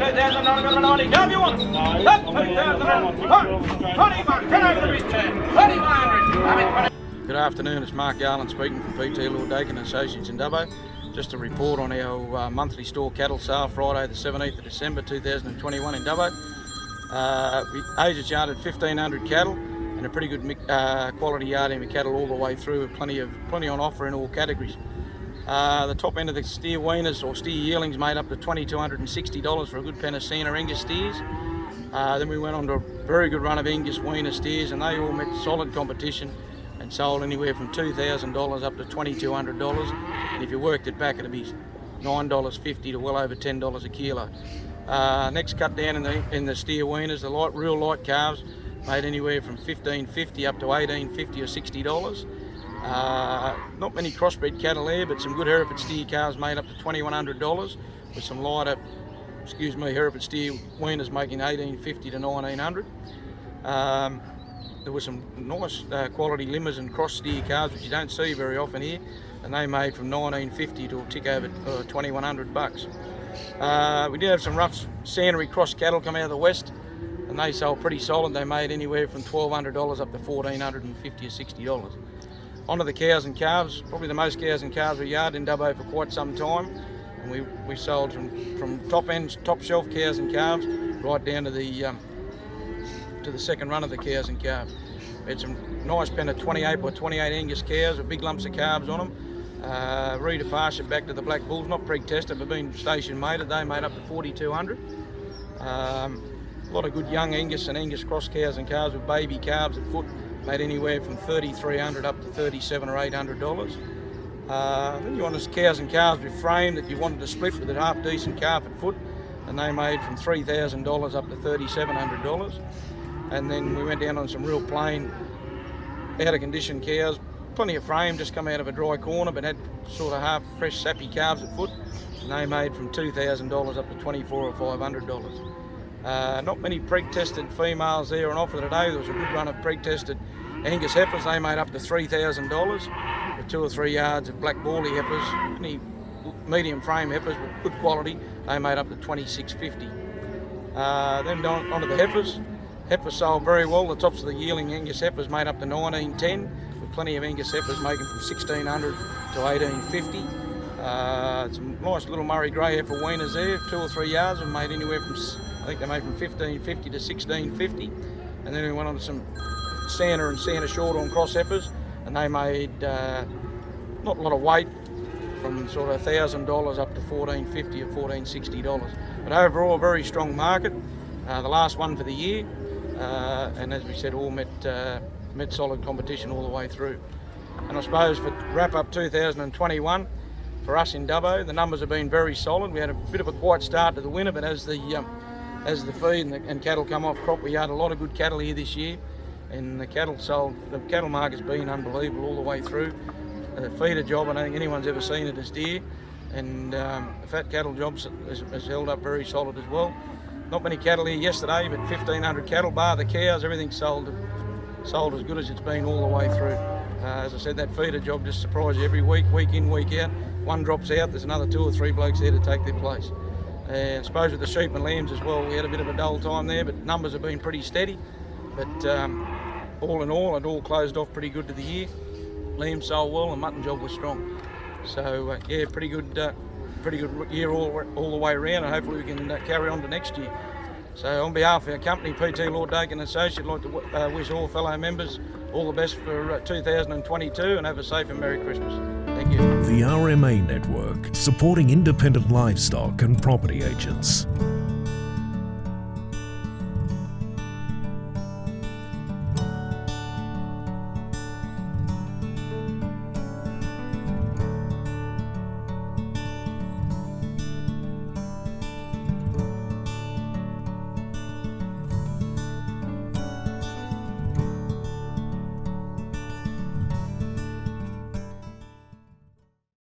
$2,990. Go if you want. That's $2,000. 20 bucks. Turn over the bridge, Chad. 2,500. Good afternoon, it's Mark Garland speaking from P.T. Dakin Associates in Dubbo. Just a report on our monthly store cattle sale Friday the 17th of December 2021 in Dubbo. Agents yarded 1,500 cattle and a pretty good quality yarding of cattle all the way through, with plenty on offer in all categories. The top end of the steer weaners or steer yearlings made up to $2,260 for a good pen of Santa Angus steers. Then we went on to a very good run of Angus weaner steers, and they all met solid competition and sold anywhere from $2,000 up to $2,200. And if you worked it back, it'd be $9.50 to well over $10 a kilo. Next cut down in the steer weaners, the real light calves made anywhere from $15.50 up to $18.50 or $60. Not many crossbred cattle there, but some good Hereford steer calves made up to $2,100, with some lighter, Hereford steer weaners making $18.50 to $1,900. There were some nice quality limbers and cross steer calves, which you don't see very often here, and they made from $19.50 to a tick over $2,100. We did have some rough Sandary cross cattle come out of the west, and they sold pretty solid. They made anywhere from $1,200 up to $1,450 or $60. Onto the cows and calves. Probably the most cows and calves we yarded in Dubbo for quite some time, and we sold from top shelf cows and calves right down to the second run of the cows and calves. We had some nice pen of 28 by 28 Angus cows with big lumps of carbs on them. Reader pasture back to the black bulls, not preg-tested but been station mated. They made up to 4,200. A lot of good young Angus and Angus cross cows and calves with baby calves at foot made anywhere from 3,300 up to $3,700 or $800. Then you wanted cows and calves with frame that you wanted to split with a half decent calf at foot, and they made from $3,000 up to $3,700. And then we went down on some real plain, out of condition cows, plenty of frame, just come out of a dry corner, but had sort of half fresh sappy calves at foot, and they made from $2,000 up to $2,400 or $500. Not many preg-tested females there on offer today. There was a good run of preg-tested Angus heifers. They made up to $3,000 with 2 or 3 yards of black bally heifers, any medium frame heifers with good quality. They made up to $2,650. Then onto the heifers. Heifers sold very well. The tops of the yearling Angus heifers made up to $1,910, with plenty of Angus heifers making from $1,600 to $1,850. Some nice little Murray grey heifer weaners there, 2 or 3 yards, and made anywhere from, I think they made from $15.50 to $16.50. And then we went on to some Santa and Santa Shorthorn cross heifers, and they made not a lot of weight, from sort of $1,000 up to $1,450 or $1,460. But overall, a very strong market. The last one for the year, and as we said, all met solid competition all the way through. And I suppose for wrap up 2021 for us in Dubbo, the numbers have been very solid. We had a bit of a quiet start to the winter, but as the feed and cattle come off crop, we had a lot of good cattle here this year, and the cattle market's been unbelievable all the way through. The feeder job, I don't think anyone's ever seen it as dear, and the fat cattle job has held up very solid as well. Not many cattle here yesterday, but 1,500 cattle, bar the cows, everything sold as good as it's been all the way through. As I said, that feeder job just surprises you every week, week in, week out. One drops out, there's another 2 or 3 blokes there to take their place. I suppose with the sheep and lambs as well, we had a bit of a dull time there, but numbers have been pretty steady. But all in all, it all closed off pretty good to the year. Lambs sold well and mutton job was strong. So yeah, pretty good year all the way around, and hopefully we can carry on to next year. So on behalf of our company, P.T. Dakin Associates, I'd like to wish all fellow members all the best for 2022 and have a safe and Merry Christmas. Thank you. The RMA Network, supporting independent livestock and property agents.